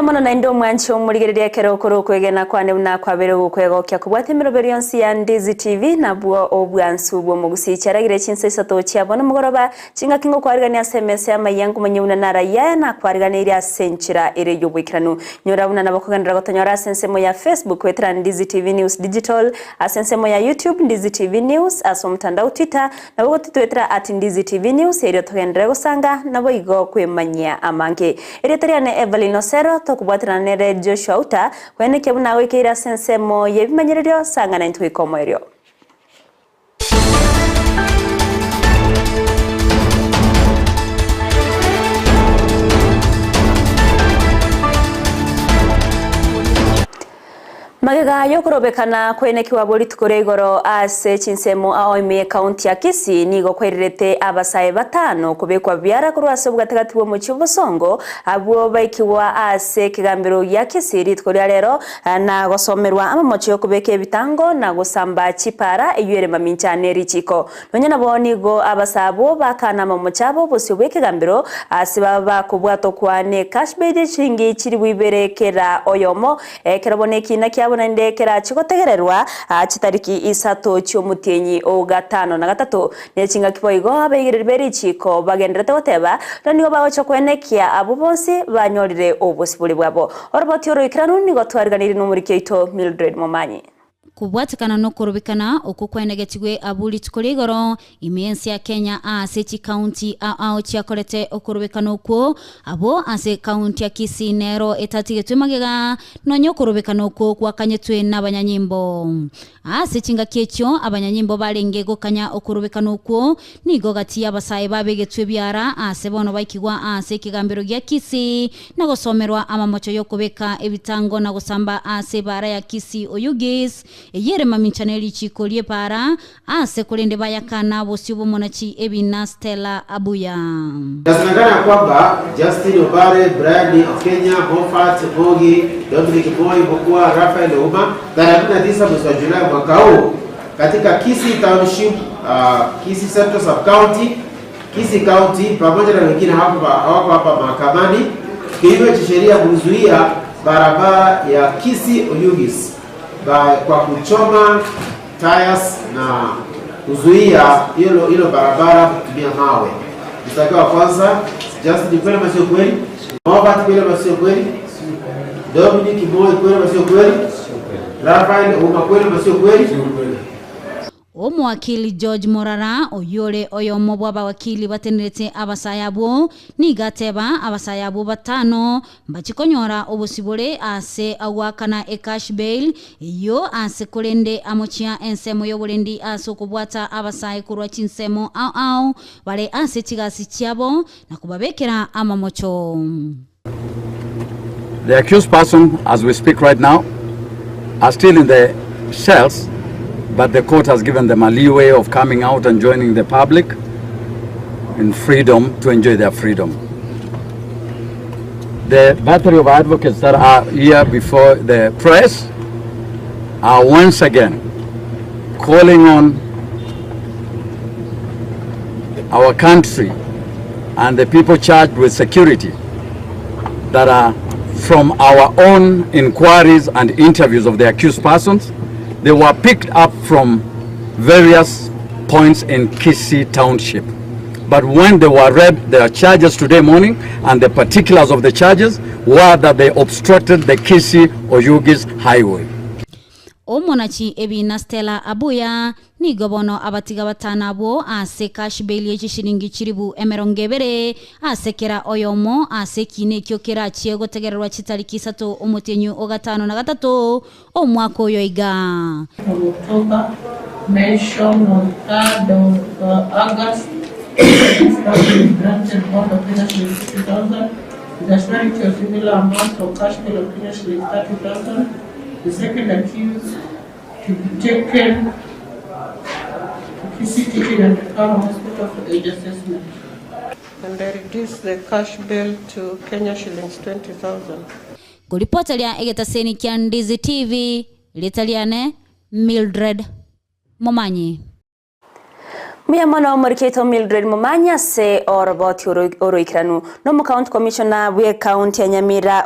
mono na indo mwancho murigereria kerokoro kwegena kwane na kwabere gukwegokya kubwate miroberi yonsi ya Ndizi TV na buo obwansu bwo Gusii charagire Chinsa Isato chiabona mugoroba chinga kingo kwarigania SMS ya mayangu manyuna na raya na kwarigania senchira ire yobwikiranu nyora buna nabakoganira gotonyora sensemo ya Facebook wetra Ndizi TV News Digital asensemo ya YouTube Ndizi TV News asomtandao Twitter na bogo twetera @Ndizi TV News ere togendere gusanga nabo igo kwemanya amange ere teriane Everline Osero tokubwatira nere Joshua Auta kwene kebuna wikira sensemo yebimanyererio sanga na ntwikomoerio Magega yokorobekana kwene kiwabori tukore igoro ase Chinsemo Amayia County ya Kisii nigo kwererete abasaye batano kubekwa byara kurwase bugategati bwo mu Kibusongo abo baikiwa ase kigambiro ya Kisii ritkorya rero na gosomerwa amamocho yo kubeke bitango na gusamba chipara eyere maminchane richiko nonyana boni go abasabo bakana mamochabo bose bwekigambiro ase baba kubwato kwane cashbed chingi chiri wiberekera oyomo keraboneki na kya na ndekera chikotegererwa chitariki Isato cy'omutenyi o gatano na gatatu nechinga kiboigo abegerere chiko bagenderete goteba nigo bagocha kwenekia abo bonse banyorire obusibuli bwabo orobotiro ikiranu nigo twariganire n'umurike ito Mildred Momanyi kubwatikana no korobikana okukwenegetigwe abuli tukoligoro imiensi ya Kenya ase county ao chiakorete okorobikana okwo abo ase county ya Kisii nero etatigetwe magega nonyo korobikana okwo kwakanyetwe n'abanyanyimbo ase chinga kyecho abanyanyimbo balenge gokanya okorobikana okwo nigo gati abasaye babegetwe byara ase bono baikigwa ase kigambiro gya Kisii na gosomerwa amamocho yo kubeka ebitango na gosamba ase bara ya Kisii oyugis eyere maminchaneli chikolie para ase kulende bayakana bosibo monachi ebina Stella Abuya Nasemekana kwamba Justin Obare, Brady of Kenya, Hofat, Bogi, Dominic Boy, Bokua, Rafael Uma tarehe 19 mwezi wa Julai mwaka huu katika Kisii Township, Kisii Central Sub County, Kisii County pamoja na wengine hawako hapa mahakamani kinyume cha sheria kuzuia barabara ya Kisii Oyugis kwa kuchoma tires na kuzuia hilo barabara kutumia mawe. Mstari wa kwanza, Justin kweli masio kweli? Robert kweli masio kweli? Dominic Boy kweli masio kweli? Rafael Uma kweli masio kweli? Omwakili George Morara oyore oyomo bwa wakili batenerete abasayabo nigateba abasayabo batano mbachikonyora obusibole ase awakana e cash bail yo ase kulende amochia ensemo yo bulendi aso kubwata abasaye kurwa Chinsemo au bale ase chigasi chiabo na kubabekera amamocho. The accused person as we speak right now are still in the cells, but the court has given them a leeway of coming out and joining the public in freedom to enjoy their freedom. The battery of advocates that are here before the press are once again calling on our country and the people charged with security that are from our own inquiries and interviews of the accused persons. They were picked up from various points in Kisii Township. But when they were read their charges today morning, and the particulars of the charges were that they obstructed the Kisii Oyugis highway. Omonachi ebina Stella Abuya ni gobono abatiga batana bo ase cash bail ye shilingi chiribu emerongebere asekera oyomo ase kine kyokera chiego tegererwa chitariki Isato omutenyu o gatano na gatatu omwako yoiga October mention on 3rd of August granted bond of Kenya shillings 50,000 with a surety of similar amount of cash bail of Kenya shillings 30,000. The second accused to be taken to Kisii Teaching and Referral Hospital for age assessment. And they reduced the cash bail to Kenya shillings 20,000. Kuripotalia egetaseni kya Ndizi TV litaliane Mildred Momanyi. Muyamano Moriketo Mildred Mumanya se oroboti oroikranu no mu county commissioner we county ya Nyamira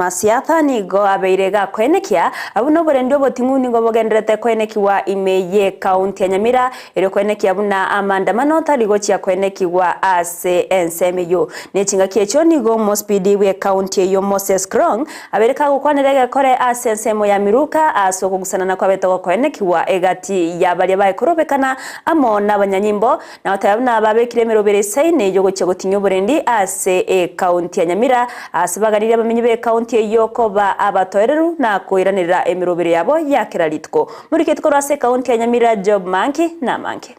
Isato nigo abeirega kwenekia abuno borendo botingu nigo bogendrete kwenekiwa imeye county ya Nyamira ero kwenekia abuna amandamano taligo chia kwenekiwa ase ensemeyo nechinga kiecho nigo mospidi we county yo Moses Krong abereka gukwanerega kore ase ensemo ya miruka aso kugusana na kwabetego kwenekiwa egati yabali bayikorobekana amo nabanya nyimbo na watabana babekire merobere saine yo gotinyo borendi ase county ya Nyamira asibagarira bamenye be county yoko ba abatoereru na koiranira emerobere yabo yakiralitko muri ketko ase county ya Nyamira job manki na manki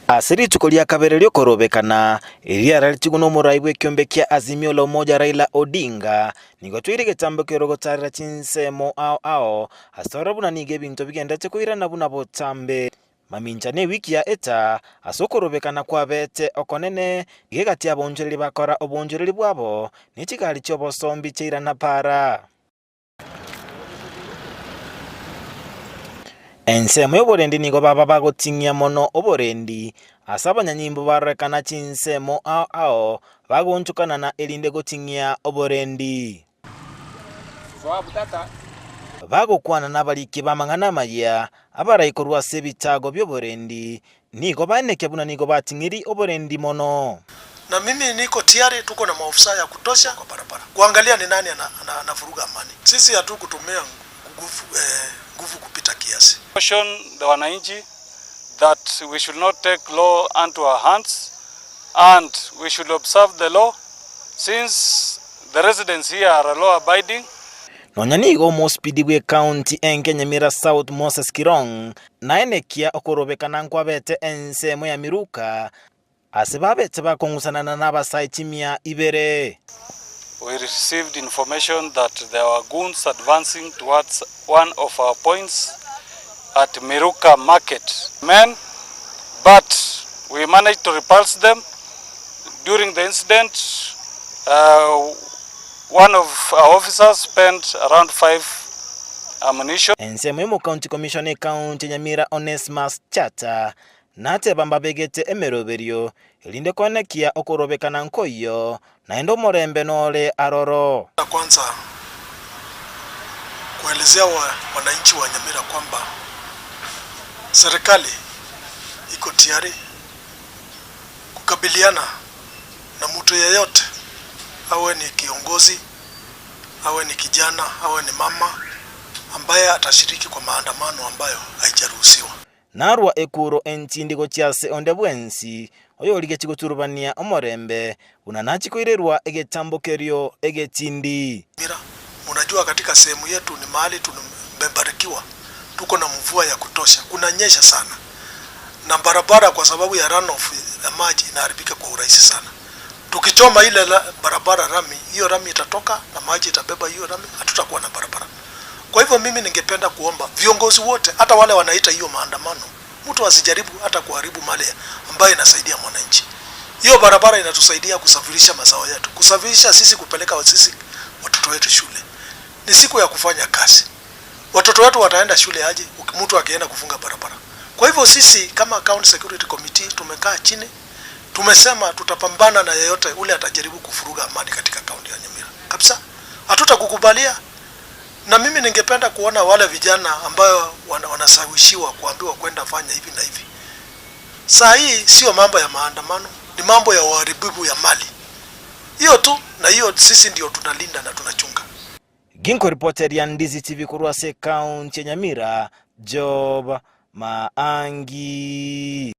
asiri tukolia kaberelio korobekana iria ralitigo no muraibwe kiombe kia Azimio la Umoja Raila Odinga nigo twirige tambo kirogotara Chinsa ao asorabu na nige binto bigendete koirana buna botambe maminjane wiki ya eta asokorobekana kwa bete okonene gegati abonjereri bakora obonjereri bwabo nikigali cyobosombi cyirana para ensemo yoborendi nigo baba bagotinya mono oborendi asabanya nyimbo barekana Chinsa ao bagonchukana na elinde gotinya oborendi bagokwana nabaliki bamangana Amayia abarayikorwa sebitago byoborendi nigo baneke buna nigo batingiri oborendi mono na mimi niko tayari, tuko na maofisa ya kutosha kwa barabara kuangalia ni nani anavuruga amani. Sisi hatukutumia nguvu kupita kiasi. Caution the wananchi that we should not take law into our hands and we should observe the law since the residents here are law abiding. Nonyanigo mospidi we county enke Nyamira South Moses Kirong naenekia okorobekana nkwabete ensemo ya miruka asibabete bakongusana na nabasai chimia ibere. We received information that there were goons advancing towards one of our points at Miruka Market. But we managed to repulse them. During the incident, one of our officers spent around 5 ammunition. Ensemo county commissioner county Nyamira Onesmus Chata nate bamba begete emeroberio elinde konekia okorobekana nkoyo naendo morembe nole aroro. Kwanza kuelezea wananchi wa Nyamira kwamba serikali iko tayari kukabiliana na mtu yeyote, awe ni kiongozi, awe ni kijana, awe ni mama ambaye atashiriki kwa maandamano ambayo haijaruhusiwa. Narwa ekuro entindigo cyase ondebwensi oyo ligeti guturubania omorembe unanachi koirerwa egetambokerio egetindi. Mira, unajua katika sehemu yetu ni mahali tumebarikiwa, tuko na mvua ya kutosha, kunanyesha sana na barabara kwa sababu ya runoff ya maji inaharibika kwa urahisi sana. Tukichoma ile barabara rami, hiyo rami itatoka na maji itabeba hiyo rami, hatutakuwa na barabara. Kwa hivyo mimi ningependa kuomba viongozi wote, hata wale wanaita hiyo maandamano, mtu asijaribu hata kuharibu mali ambayo inasaidia mwananchi. Hiyo barabara inatusaidia kusafirisha mazao yetu, kusafirisha sisi, kupeleka sisi watoto wetu shule. Ni siku ya kufanya kazi. Watoto wetu wataenda shule aje mtu akienda kufunga barabara? Kwa hivyo sisi kama County Security Committee tumekaa chini, tumesema tutapambana na yeyote ule atajaribu kufuruga amani katika kaunti ya Nyamira. Kabisa hatutakukubalia. Na mimi ningependa kuona wale vijana ambao wanasawishiwa kuambiwa kwenda fanya hivi na hivi. Saa hii sio mambo ya maandamano, ni mambo ya uharibifu ya mali. Hiyo tu, na hiyo sisi ndio tunalinda na tunachunga. Ginko reporter ya Ndizi TV kurwase county ya Nyamira Job Maangi.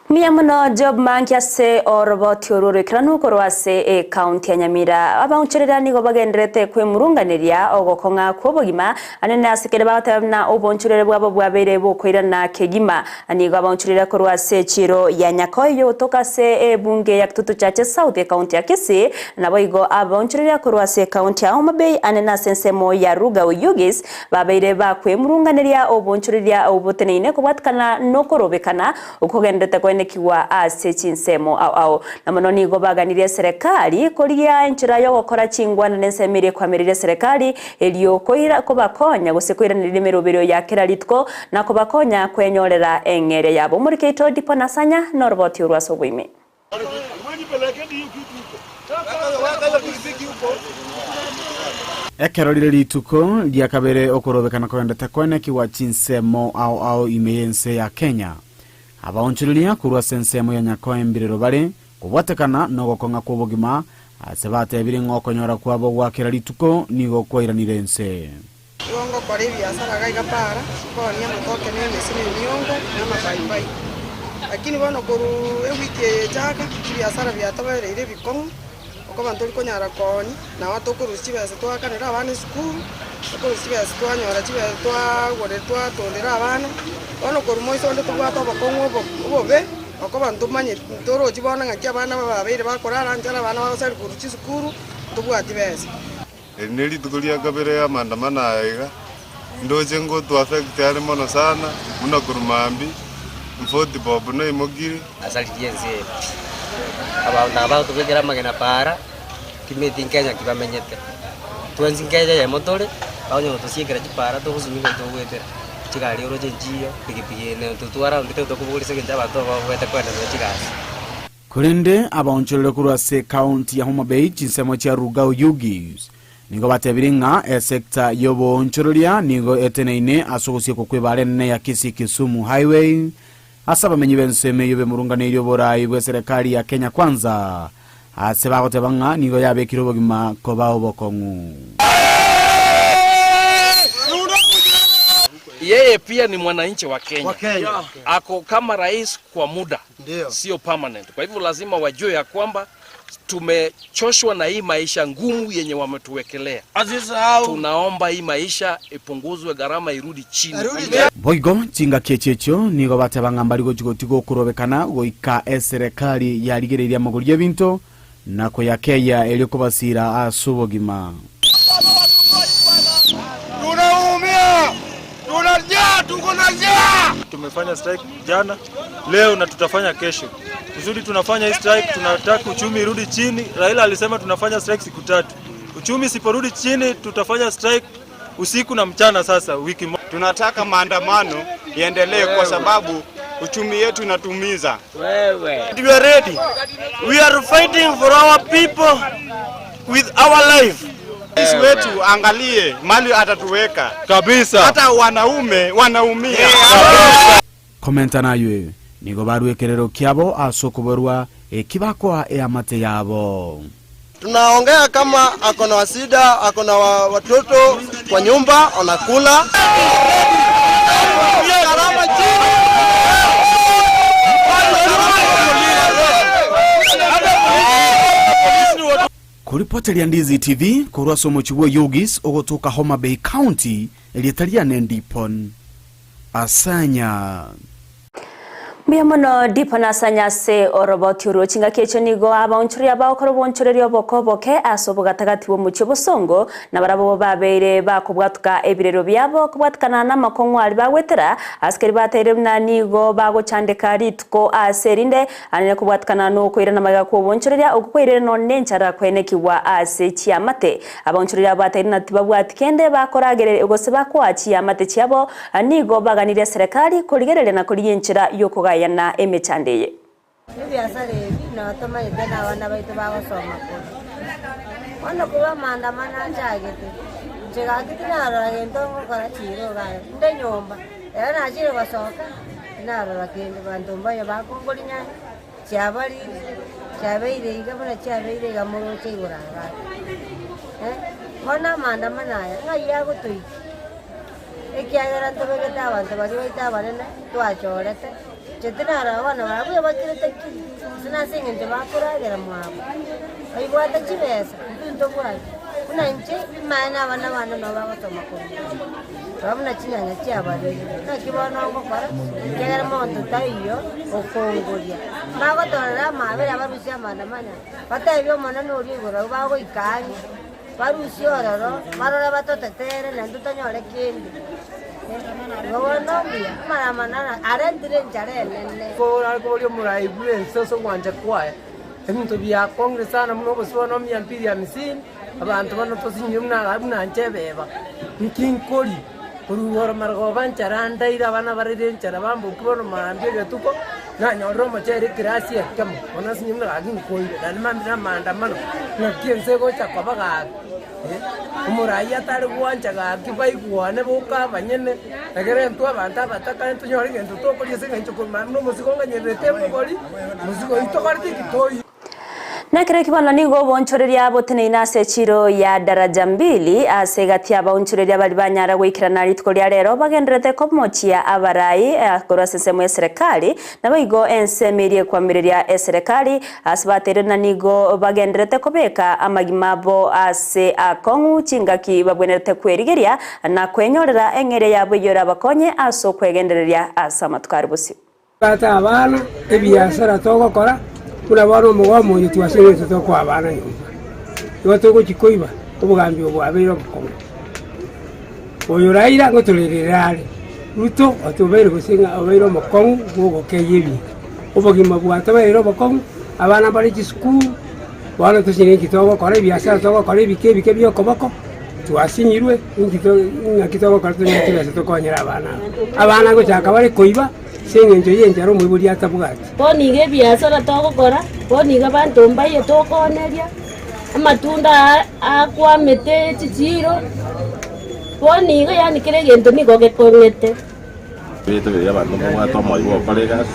Miyamuno job manki ase oroboti ororikiranu korwase county ya Nyamira abancherera nigo bagendrete kwe murunganiria ogokonga kwobogima anene asekere batabna oboncherere bwabo bwabere bokoirana kegima anigo abancherera korwase chiro ya Nyakoyo toka se bunge ya Kitutu Chache South ya county ya Kisii nabo igo abancherera korwase county ya Homa Bay anene sensemo ya Ruga Uyugis babere bakwe murunganiria oboncherera oboteneine kubwatkana no korobekana ukogendrete kwe kwenekiwa ase chinsemo ao na mono nigo baganirie serikali kuria enchira yo gukora chingwana nensemire kwamiririe serikali elio koira kubakonya gusekwiranira mirubiro ya kiraritko na kubakonya kwenyorera engere yabo murikeito dipo nasanya norboti urwaso bwime Ekerorire rituko lia kabere okorobekana kwendete kwenekiwa chinsemo ao imeyense ya Kenya abaonchiriria kurwa sensemo ya nyakoe mbiriro bare kubwatekana no gokonga kubugima asebate biri ngokonyora kwabo gwakira rituko nigo kwairanire ense Longo kwa biashara gaiga para kwa nia mtoke ni mesini nyongo na mabaibai lakini bano koru wiki chaka biashara byatabaire ile bikongo uko bantu konyara koni na watu kurusiba setwa kanira abana school kurusiba setwa nyora chiba twa gore twa tondera abana bano koru moiso ndo tubata bakongo bobe uko bantu manye toro chibona ngakia abana babere bakorara njara abana basari kuruchi school tubwati bese neli tukulia kabere ya maandamano aiga ndoje ngo tu affect yale mono sana muna kurumambi mfoti bobu no imogiri asali yenze aba tukegera magena para kimeti Kenya kibamenyete twenzi Kenya ya motore baonyo tusiekera chipara to kuzunyiko to wetera chikali oroje njio pikipiki ne tutwara ndite to kubulisa kenja bato baweta kwenda no chikasi kurinde abaonchirire kurwa se county ya Homa Bay chinsemo cha Rugao Yugis nigo batebiringa sector yobo onchororia nigo eteneine asogosie kukwibare nene ya Kisii Kisumu highway asaba menyi benseme yobe murunganiro borai bwe serikali ya Kenya kwanza aseba gotebanga nigo yabe kirobogima kobao bokongu yeye pia ni mwananchi wa Kenya. Ako kama rais kwa muda sio permanent. Kwa hivyo lazima wajue ya kwamba tumechoshwa na hii maisha ngumu yenye wametuwekelea. Tunaomba hii maisha ipunguzwe, gharama irudi chini. Boigo chinga kechecho nigo batebanga mbaligo chigotigo kurobekana goika serikali yarigereria maguri y'ebinto nako yakeya elikobasira asubogima. Tunaumia! Tunajaa, tuko na njaa! Tumefanya strike jana, leo na tutafanya kesho. Uzuri tunafanya hii strike, tunataka uchumi irudi chini. Raila alisema tunafanya strike siku 3. Uchumi siporudi chini, tutafanya strike usiku na mchana sasa wiki moja. Tunataka maandamano iendelee kwa sababu uchumi yetu inatumiza. We are ready. We are fighting for our people with our life. Sisi wetu angalie mali atatuweka. Kabisa. Hata wanaume wanaumia. Komenta nayo nigo baruekerero kiabo asokoborwa ekibakwa amate yabo. Tunaongea kama akona wasida, akona watoto kwa nyumba wanakula. Kuripoteria Ndizi TV kurwa somo chiwe Yogis ogotoka Homa Bay County elietalia nendipon asanya Biamono dipana sanyase oroboti urochinga kecho nigo abaonchuri abakoro bonchoreri obokoboke asobo gatagati bo mucyo bosongo na barabo babere bakobwatuka ebirero byabo kubwatukana na makongwari bagwetera askeri batere nigo bagochandeka ritko aserinde anene kubwatukana no kwirana maga ko bonchoreri okukwirere no nenchara kwenekiwa ase chiamate abaonchuri abatere natibabwati kende bakoragere egose bakwachi amate chiabo nigo baganire serikali kurigerere na kuriyenchira yokoga yana emechandeye biashara hivi na watoma tena wana baitu bagosoma wana kuba maandamano njagete njegagitira ragendo ngokora chiro gayo nde nyomba era na chiro basoka naro rakende bandomba ya bakongolinya chabali chabeire igabona chabeire gamoro chiguranga wana maandamano aya ngaya gutui ekiagera ntobegeta abantu bari baita barene twachorete Chetinara wana wabuye bakirete sina singe nje bakuragera mwabo ayibwata chibesa nto kwaje kuna nje imana bana no bagotoma ko bamuna chinyanya cyabari nakibona ngo kwara kera monto tayo okongoria bagotorera mabera barusia mandamanya batayibyo mona no rigora bago ikani barusia ororo marora batotetere na ndutanyore kindi Gogonomia mana arendire njarene. Kora kolio murai buen soso wanja kwae. Emuntu bya Congress sana muno bosonomia mpiri ya misini. Abantu bano tosinyumna abuna nchebeba. Nikinkoli. Urugora margo bancaranda ira bana barire ncara bambu kubono maambye gatuko. Na nyoro machere gracia kamo. Ona sinyumna aginkoli. Dan mamira maandamano. Na kiense go chakabaga. Umurai atari wanja ga kibai kuane boka banyene. Agere ntu abanta bataka ntu nyori ngento to koli sengencho kumano musiko nganyerete mugori. Musiko itokarti kitoi. Na kire kibano nigo bonchoreria abotene inase chiro ya daraja mbili asegati abonchoreria bali banyara gwikirana ritko lya rero bagenderete komochia abarai akora sesemo ya serikali na baigo ensemirie kwamireria serikali asbatere na nigo bagenderete kobeka amagimabo ase akongu chingaki babwenerete kwerigeria na kwenyorera engere yabo yora bakonye aso kwegendereria asamatwari busi kata abana ebiasara togokora kula baro mugomo yitu asere to kwa bana nyumba yoto ko chikoiba obugambi obwabero bukomo oyuraira ngotolererare ruto atubere gusinga obero mukomo gogo keyebi obogima bwata bero bukomo abana bari ci school wala to sine kitogo kore biasa to kore bike byo koboko twasinyirwe ngitogo karto nyakira to konyera abana go chaka bari koiba sengenjo yenjaro mwiburi atabugati bonige biasara togokora bonige bantu mbaye tokoneria amatunda akwamete chichiro bonige yani kire gento nigo gekongete beto ya bantu mwato moibo kolegas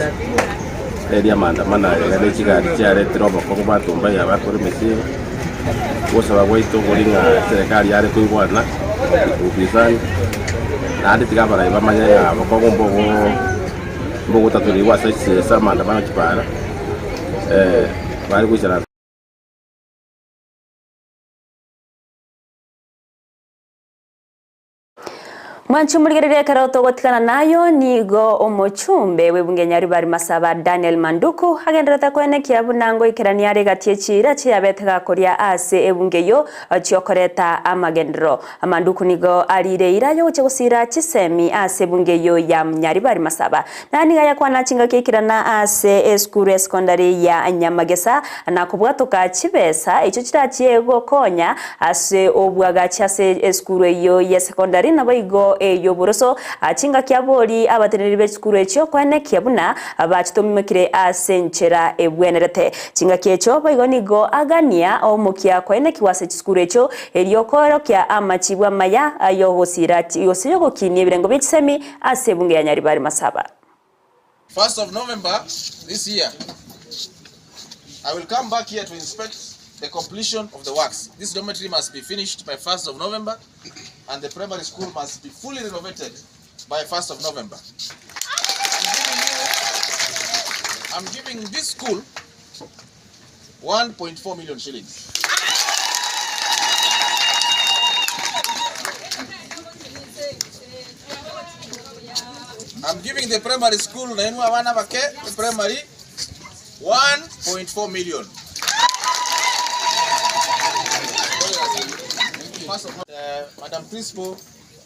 eria maandamano ya chigari chare trobo ko bantu mbaye abakore mesiro osaba gweito goringa serikali yare kuibwana ubizani nadi tigabara ibamanya ya bakongo mbogo tatuli wasa sesa maandamano kipara bari kuchara Mwanchumurigerere karoto gotikana nayo nigo omochumbe webunge nyari bari masaba Daniel Manduku hagendereta kwene kiabunango ikerani ari gatie chira chiabetega koria ase ebunge yo chiokoreta amagendro Manduku nigo alire irayo chegusira chisemi ase bunge yo ya nyari bari masaba nani gaya kwana chinga kikirana ase eskure secondary ya Nyamagesa na kubwatoka chibesa icho chirachiego konya ase obwaga chase eskure yo ya secondary na baigo yoboroso achinga kyabori abateneri b'ekikuru ekyo kwene kyabuna abachitomimekire asenchera ebwenerete chinga kyecho baigo nigo agania omukia kwene kiwase ekikuru ekyo eliokoro kya amachibwa maya ayogosira yosiyo gokinie ebirengo by'ekisemi asebunge ya nyari bari masaba 1st of November this year I will come back here to inspect the completion of the works. This dormitory must be finished by 1st of November and the primary school must be fully renovated by 1st of November. I'm giving this school 1.4 million shillings. I'm giving the primary school, the primary 1.4 million. Madam Principal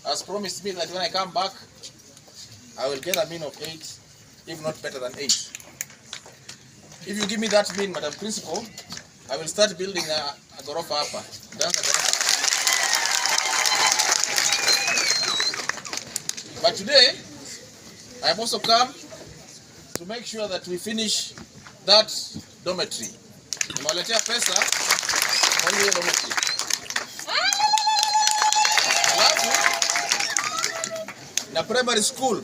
has promised me that when I come back, I will get a mean of 8, if not better than 8. If you give me that mean, Madam Principal, I will start building a gorofa upper. But today, I have also come to make sure that we finish that dormitory. Nimewaletea pesa kwa hiyo dormitory. Na primary school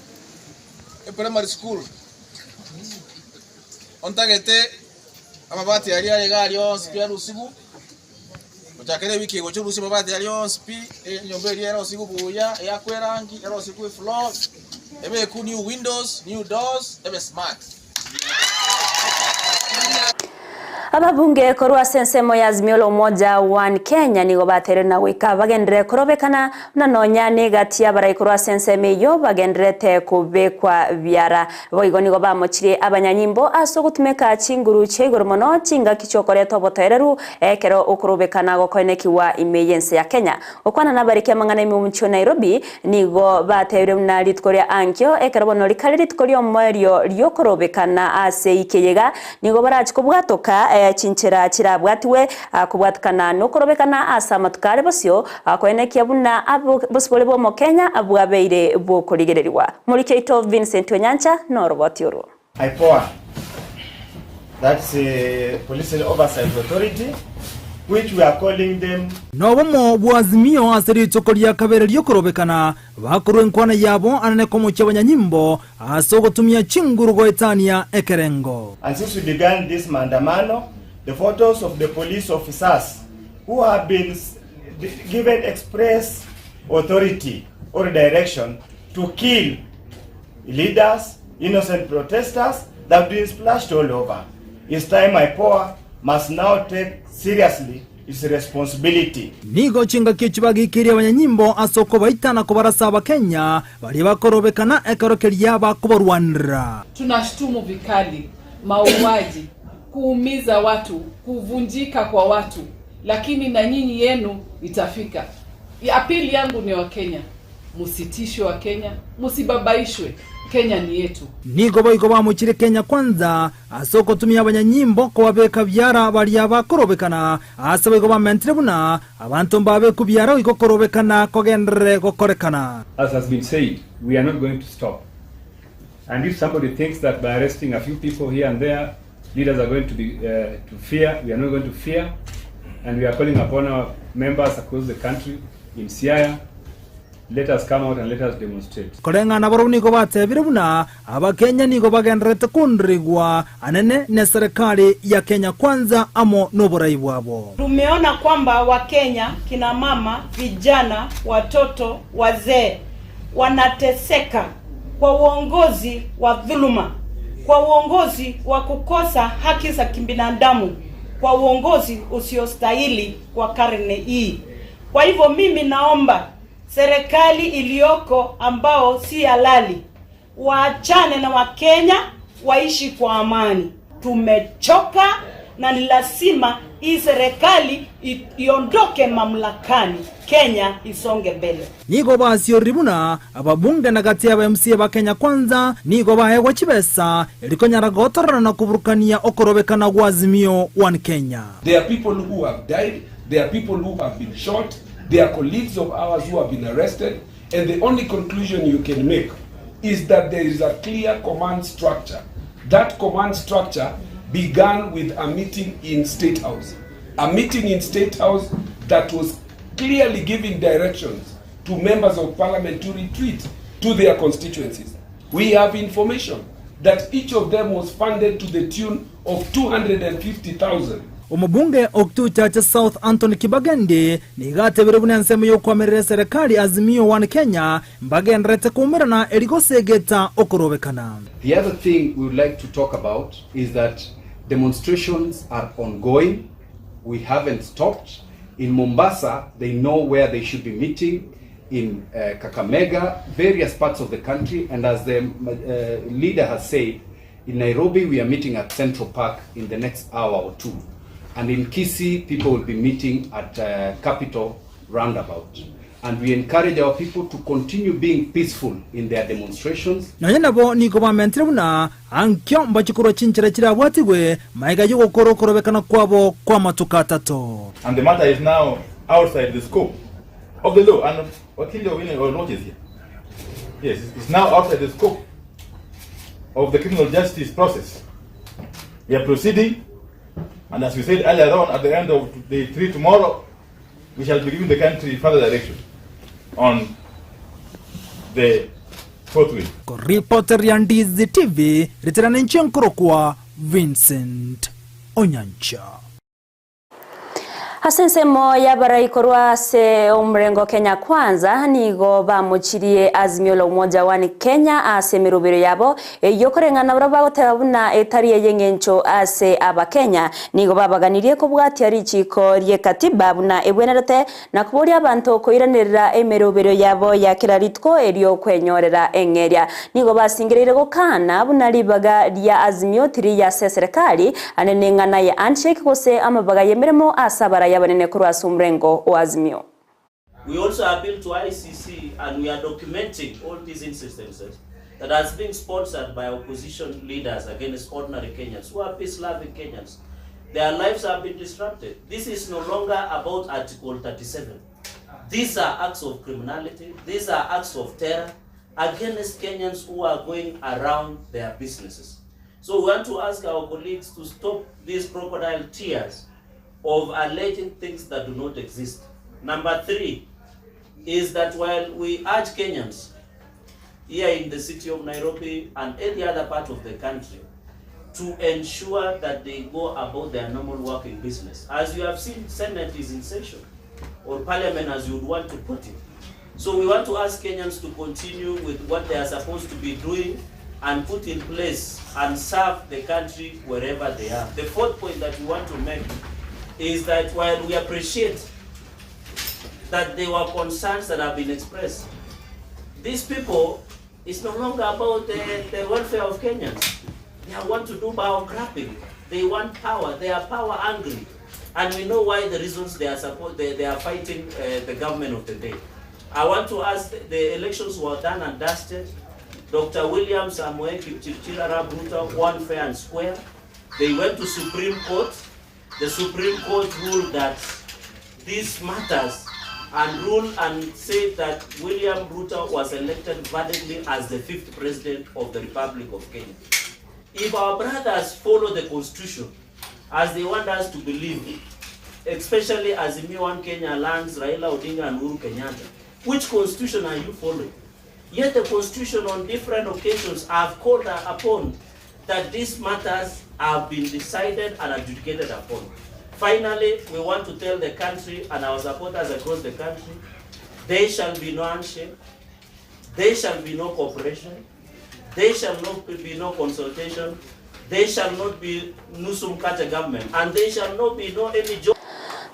ontagete amabati yali yali yonse ya rusibu mutakere wiki gocho rusibu amabati yali yonse nyombe yali rusibu buya yakwerangi yali rusibu floor ebe ku new windows new doors ebe smart Ababunge korwa sensemo ya Azimio la Umoja One Kenya nigo batere na wika bagendere korobekana na nonya negati abarai korwa senseme yo bagenderete kubekwa byara boigo nigo bamochire abanyanyimbo aso gutumeka chinguru chegoro mono chinga kichokoreto botereru ekero ukurubekana gokonekiwa emergency ya Kenya okwana nabarike mangana imumucho Nairobi nigo batere na litkoria ankyo ekero bono likali litkoria morio ryokorobekana ase ikeyega nigo barachiko bwatoka Chinchera chirabwatiwe kubwatikana no korobekana asa matukare bosyo akwenekia buna bosbole bo Kenya abwabeire bo korigererwa muri Keito Vincent Onyancha no roboti oro IPOA, that's a Police Oversight Authority, which we are calling them. Nobomo bwazimio aseri chokoria kabere lyokorobekana bakorwe nkwana yabo anane komocha abanyanyimbo asogotumia chinguru goetania ekerengo. And since we began this mandamano, the photos of the police officers who have been given express authority or direction to kill leaders, innocent protesters, that have been splashed all over. It's time IPOA must now take seriously its responsibility. Nigo chinga kichibagi kiri abanyanyimbo asoko baitana kubarasa Kenya bali bakorobekana ekorokeria bakuborwanira. Tunashtumu vikali mauaji, kuumiza watu, kuvunjika kwa watu, lakini na nyinyi yenu itafika. Apili yangu ni wa Kenya, musitishwe wa Kenya, musibabaishwe. Kenya ni yetu. Nigo boigo bamuchire Kenya kwanza asoko tumia abanyanyimbo ko babeka byara bali abakorobekana asabigo bamentre buna abantu mbabe kubyara iko korobekana kogendere kokorekana. As has been said, we are not going to stop. And if somebody thinks that by arresting a few people here and there, leaders are going to be to fear, we are not going to fear. And we are calling upon our members across the country in Siaya, let us come out and let us demonstrate. Kolenga na baruni ko batebire buna abakenya nigo bagenderete kunrigwa anene ne serikali ya Kenya kwanza amo noborai bwabo. Tumeona kwamba Wakenya, kina mama, vijana, watoto, wazee wanateseka kwa uongozi wa dhuluma, kwa uongozi wa kukosa haki za kibinadamu, kwa uongozi usiostahili kwa karne hii. Kwa hivyo mimi naomba serikali iliyoko ambao si halali waachane na Wakenya waishi kwa amani. Tumechoka na ni lazima hii serikali iondoke mamlakani, Kenya isonge mbele. Nigo basio ribuna ababunge na gati ya MC ba Kenya kwanza nigo bahewa chibesa ilikonyara gotorana na kuburukania okorobekana gwa Azimio One Kenya. There are people who have died, there are people who have been shot, there are colleagues of ours who have been arrested, and the only conclusion you can make is that there is a clear command structure. That command structure began with a meeting in State House. A meeting in State House that was clearly giving directions to members of parliament to retreat to their constituencies. We have information that each of them was funded to the tune of 250,000. Umubunge Oktu Chacha South Anthony Kibagende nigate birubune nsemo yo kwamerera serikali Azimio One Kenya mbagendrete kumirana eligosegeta okorobekana. The other thing we would like to talk about is that demonstrations are ongoing. We haven't stopped. In Mombasa, they know where they should be meeting. In Kakamega, various parts of the country, and as the leader has said, in Nairobi we are meeting at Central Park in the next hour or two. And in Kisii, people will be meeting at Capital Roundabout. And we encourage our people to continue being peaceful in their demonstrations. Nabo niko bamentre buna ankyo mbachikuro chinchira chirabwatiwe maiga yugo korobekana kwabo kwa matukata to. And the matter is now outside the scope of the law. And what you notice here? Yes, it's now outside the scope of the criminal justice process. We are proceeding, and as we said earlier on, at the end of day 3 tomorrow, we shall be giving the country further direction on the forthwith. Reporter ya Ndizi TV, retirana nchiankuro kwa Vincent Onyancha. Asensemo ya baraikorwa se omrengo Kenya Kwanza nigo bamuchirie azimio la umoja wani Kenya ase mirubiro yabo yokorengana baraba gotabuna etariye yengencho ase abakenya nigo babaganirie kubwatia richiko rye katiba buna ebwenerete na kuburia abantu koiranirira emirubiro yabo ya kiraritko erio kwenyorera engeria nigo basingirire gukana buna libaga rya azimio tiri ya serikali anenengana ya handshake gose amabaga yemeremo asabara. We also appeal to ICC, and we are documenting all these instances that has been sponsored by opposition leaders against ordinary Kenyans who are peace-loving Kenyans. Their lives have been disrupted. This is no longer about Article 37. These are acts of criminality. These are acts of terror against Kenyans who are going around their businesses. So we want to ask our colleagues to stop these crocodile tears of alleging things that do not exist. Number 3 is that while we urge Kenyans here in the city of Nairobi and any other part of the country to ensure that they go about their normal working business. As you have seen, Senate is in session, or Parliament as you would want to put it. So we want to ask Kenyans to continue with what they are supposed to be doing and put in place and serve the country wherever they are. The 4th point that we want to make is that while we appreciate that there were concerns that have been expressed, these people, it's no longer about the welfare of Kenyans. They want to do power grabbing. They want power. They are power hungry. And we know why the reasons they are fighting the government of the day. I want to ask, the elections were done and dusted. Dr. William Samuel Kipchirchir Arap Ruto won fair and square. They went to Supreme Court. The Supreme Court ruled that this matters and said that William Ruto was elected validly as the 5th president of the Republic of Kenya. If our brothers follow the Constitution as they want us to believe, especially as Azimio Kenya lands Raila Odinga and Uhuru Kenyatta, which Constitution are you following? Yet the Constitution on different occasions have called upon that these matters have been decided and adjudicated upon. Finally, we want to tell the country and our supporters across the country, there shall be no handshake, there shall be no cooperation, there shall not be no consultation, there shall not be Nusum Kata government, and there shall not be no any job.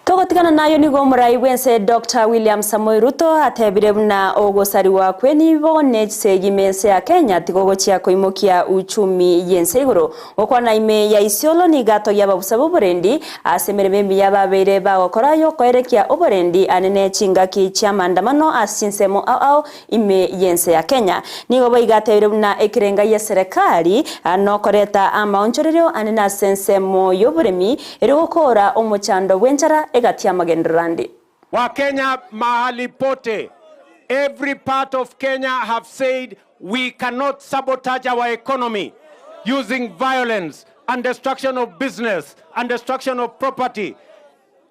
Togotikana nayo nigo murai wense Dr. William Samoei Ruto atebire buna ogosari wa kweni bone segimense ya Kenya tigogochia koimokia uchumi yense iguru okwana ime ya isiolo ni gato yaba busabo burendi asemere bembi yababeire bagokorayo koerekia oborendi anene chingaki cha maandamano asinsemo au ime yense ya Kenya nigo boigatebire buna ekirenga ya serikali anokoreta amaonchorero anene asensemo yoburemi erigokora omochando bwenchara Wakenya mahali pote, every part of Kenya have said we cannot sabotage our economy using violence and destruction of business and destruction of property.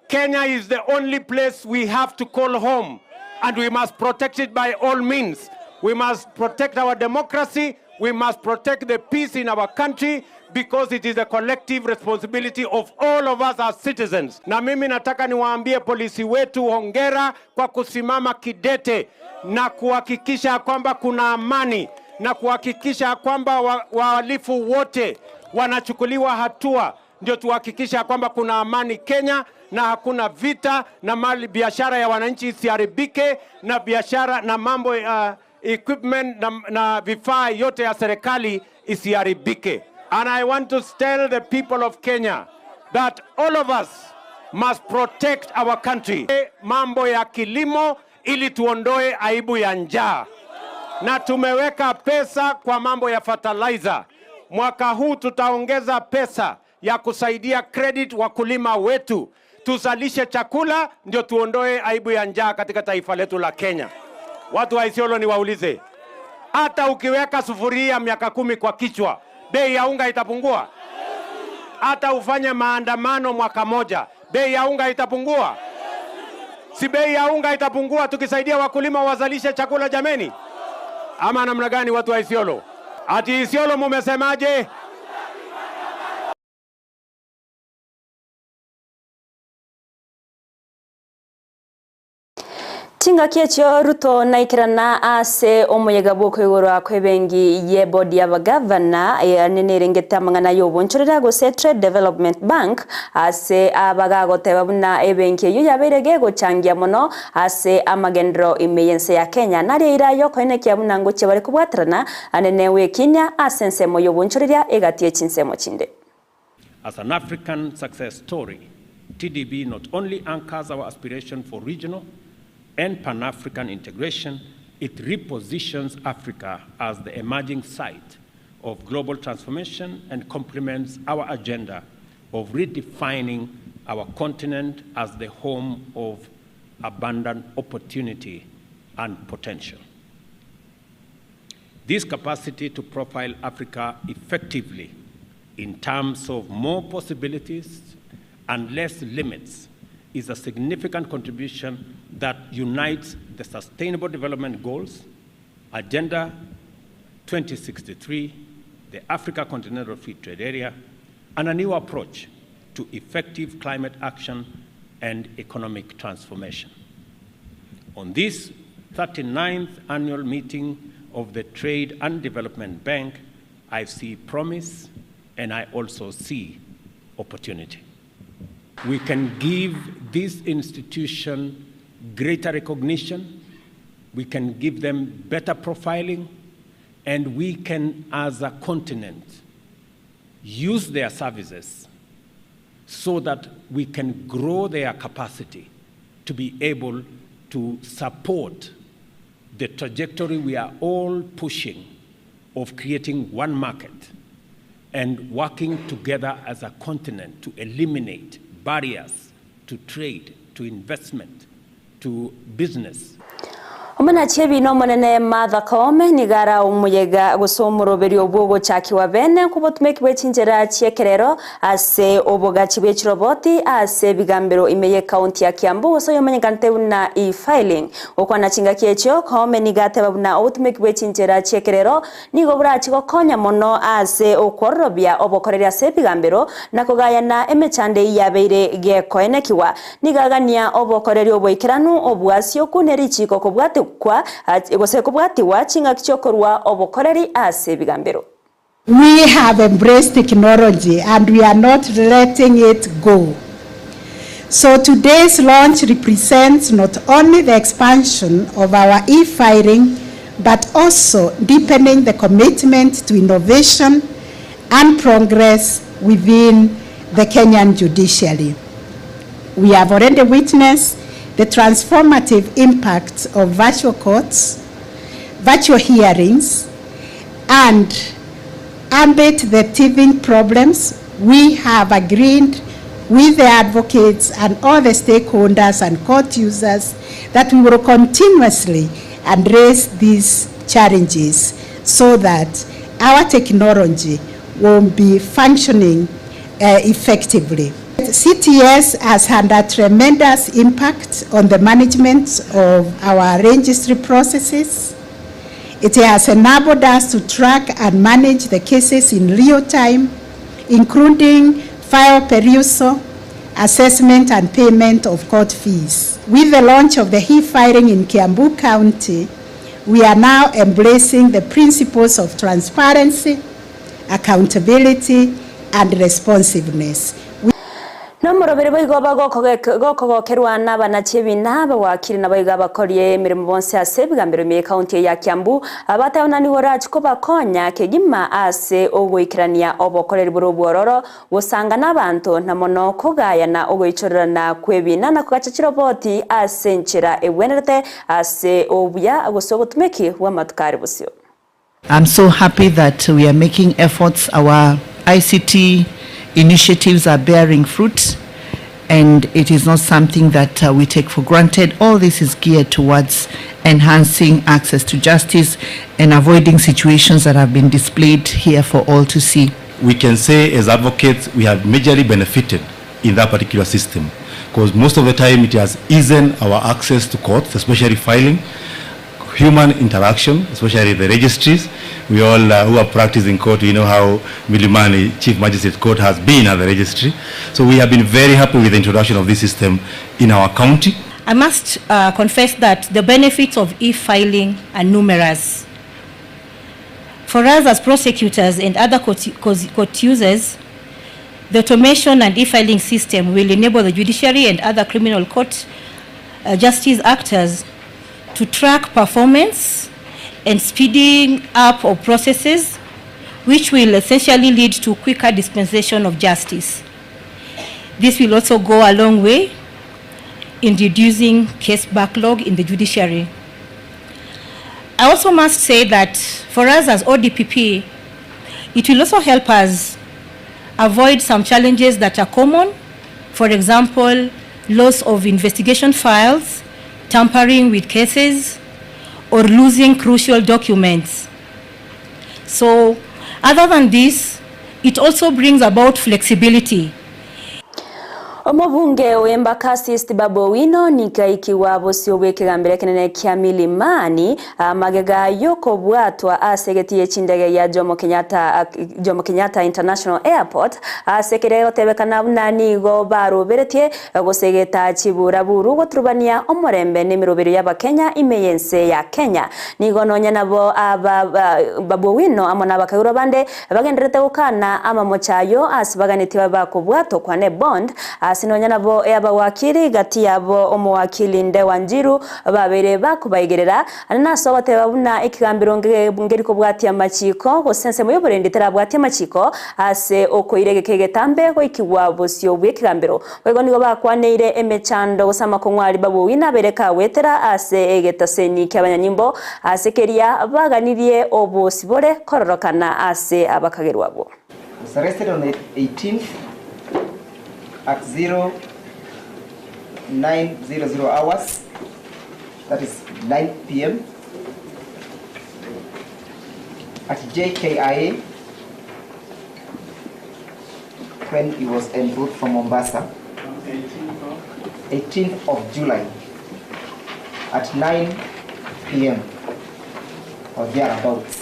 Kenya is the only place we have to call home, and we must protect it by all means. We must protect our democracy. We must protect the peace in our country because it is a collective responsibility of all of us as citizens. Na mimi nataka niwaambie polisi wetu hongera kwa kusimama kidete na kuhakikisha kwamba kuna amani na kuhakikisha kwamba wahalifu wote wanachukuliwa hatua. Ndio tuhakikisha kwamba kuna amani Kenya na hakuna vita na mali biashara ya wananchi isiharibike na biashara na mambo equipment na vifaa yote ya serikali isiharibike. And I want to tell the people of Kenya that all of us must protect our country. Mambo ya kilimo ili tuondoe aibu ya njaa. Na tumeweka pesa kwa mambo ya fertilizer. Mwaka huu tutaongeza pesa ya kusaidia credit wakulima wetu. Tuzalishe chakula ndio tuondoe aibu ya njaa katika taifa letu la Kenya. Watu wa Isiolo niwaulize, hata ukiweka sufuria miaka 10 kwa kichwa, bei ya unga itapungua? Hata ufanye maandamano mwaka moja, bei ya unga itapungua? Si bei ya unga itapungua tukisaidia wakulima wazalishe chakula jameni? Ama namna gani watu wa Isiolo? Ati Isiolo mumesemaje? chinga kiechio ruto naikirana ase omuyega bwoko igoro kwebengi ye bodi ya bagavana nene rengeta mangana yobonchorera gose Trade Development Bank ase abagagoteba buna ebenki yo yaberege gochangia mono ase amagendro imeyense ya Kenya nari ira yo koenekia buna ngoche bari kubwatrana anene wekinya ase nsemo yobonchorera egatie chinsemo chinde. As an African success story, TDB not only anchors our aspiration for regional and Pan-African integration, it repositions Africa as the emerging site of global transformation and complements our agenda of redefining our continent as the home of abundant opportunity and potential. This capacity to profile Africa effectively in terms of more possibilities and less limits is a significant contribution that unites the Sustainable Development Goals, Agenda 2063, the Africa Continental Free Trade Area, and a new approach to effective climate action and economic transformation. On this 39th annual meeting of the Trade and Development Bank, I see promise and I also see opportunity. We can give this institution greater recognition, we can give them better profiling, and we can, as a continent, use their services so that we can grow their capacity to be able to support the trajectory we are all pushing of creating one market and working together as a continent to eliminate barriers to trade, to investment, to business. Omana chebi no monene Martha Koome nigara umuyega gusomuroberi obwogo chakiwa bene kubotumeki bwechinjera chiekerero ase obogachi bwechiroboti ase bigambiro imeye county ya Kiambu oso yomanyikante buna e-filing okwana chinga kiecho Koome nigate babuna obutumeki bwechinjera chiekerero nigo burachi gokonya mono ase okworobia obokoreri ase bigambiro nakogayana emechande yabeire gekoenekiwa nigagania obokoreri oboikiranu obwasio kunerichiko kobwate kwa egose kubwatiwa chinga kichokorwa obokoreri ase bigambiro. We have embraced technology and we are not letting it go. So today's launch represents not only the expansion of our e-filing but also deepening the commitment to innovation and progress within the Kenyan judiciary. We have already witnessed the transformative impact of virtual courts, virtual hearings, and amid the teething problems, we have agreed with the advocates and all the stakeholders and court users that we will continuously address these challenges so that our technology will be functioning effectively. CTS has had a tremendous impact on the management of our registry processes. It has enabled us to track and manage the cases in real time, including file perusal, assessment and payment of court fees. With the launch of the e-filing in Kiambu County, we are now embracing the principles of transparency, accountability, and responsiveness. Nomorobere boigoba gokogokerwa n'abana chebina abawakiri n'abayiga bakorie mirimo bonse ase bigambiro me county ya Kiambu abatawona ni warachi ko bakonya kegima ase ogoikirania obokoreri burobwororo gusanga n'abantu namono kogayana ogoichorana kwebina na kugachachiro boti ase nchira ewenerete ase obuya agosobotumeki wa matukari busio. I'm so happy that we are making efforts. Our ICT initiatives are bearing fruit, and it is not something that we take for granted. All this is geared towards enhancing access to justice and avoiding situations that have been displayed here for all to see. We can say as advocates we have majorly benefited in that particular system because most of the time it has eased our access to courts, especially filing, human interaction, especially the registries. We all who have practiced in court, we know how Milimani Chief Magistrate Court has been at the registry. So we have been very happy with the introduction of this system in our county. I must confess that the benefits of e-filing are numerous. For us as prosecutors and other court users, the automation and e-filing system will enable the judiciary and other criminal court justice actors to track performance and speeding up of processes, which will essentially lead to quicker dispensation of justice. This will also go a long way in reducing case backlog in the judiciary. I also must say that for us as ODPP, it will also help us avoid some challenges that are common. For example, loss of investigation files, tampering with cases, or losing crucial documents. So, other than this, it also brings about flexibility. Omubunge w'Embakasi Babu Wino nikaikiwa bosio bw'ekigambiro kinene kya milimani magega yoko bwatwa asegetie chindege ya Jomo Kenyatta International Airport asekere otebekana nanigo baruberetie gusegeta chibura buru goturubania omorembe n'emirobero y'Abakenya imeyense ya Kenya nigo nonya nabo Babu Wino amona bakagura bande bagenderete gukana amamochayo asibaganitiwe bakobwato kwane bond sinonya nabo y'abawakiri gati yabo omuwakili Nde Wanjiru babere bakubayigerera naso bateba buna ikigambiro ngeriko bwati amachiko gosense mu yoborende terabwati amachiko ase okoirege kegetambe ko ikiwa bosio bw'ikigambiro wego nigo bakwaneire emechando gusama konwari Babu Wino bereka wetera ase egetaseni ky'abanyanyimbo asekeria baganirie obosibore kororokana ase abakagerwabo. Was arrested on the 18th at 0900 hours, that is 9 p.m. at JKIA when he was en route from Mombasa, 18th of July at 9 p.m. or thereabouts.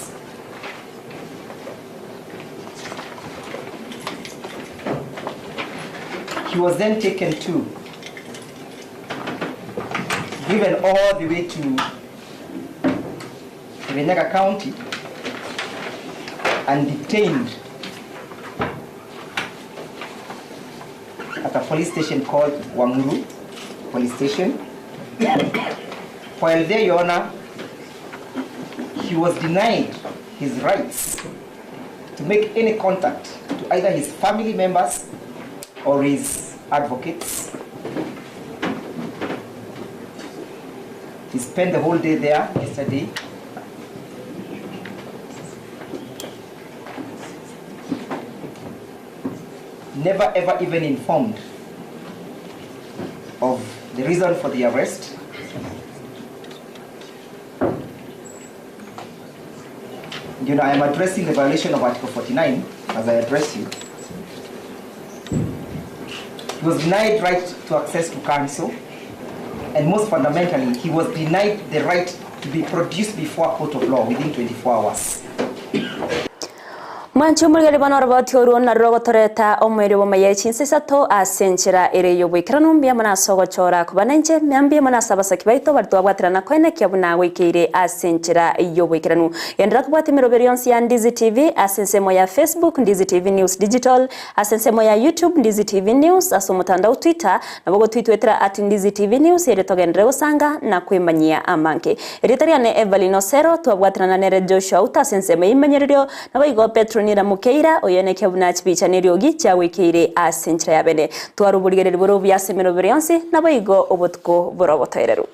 He was then taken to, driven all the way to Renyaga County and detained at a police station called Wanguru Police Station. While there, Your Honor, he was denied his rights to make any contact to either his family members or his advocates. He spent the whole day there yesterday. Never ever even informed of the reason for the arrest. You know, I am addressing the violation of Article 49 as I address you. He was denied right to access to counsel, and most fundamentally, he was denied the right to be produced before a court of law within 24 hours. Manchu mulgari banorabati oru na rogo toreta omwere wa maye Chinsa Isato asenchera ere yobwikirano mbia mana sogo chora kubanenje mbia mana sabasa kibaito bartu abwatirana kwene kyabuna wikire asenchera yobwikirano yendra kubwati mirobero yonsi ya Ndizi TV asensemo ya Facebook Ndizi TV News Digital asensemo ya YouTube Ndizi TV News asomutandao Twitter nabogo tweetwetera @Ndizi TV News ere togendre usanga na kwemanyia amanke eritariane Everline Osero tuabwatirana nere Joshua Auta asensemo imenyererio naboigo Petro Nira Mukeira oyone kyabuna chipicha neryogi cyawekire asenchera yabene twaruburigere boro bya semero byansi naboigo obotko borobotoereru.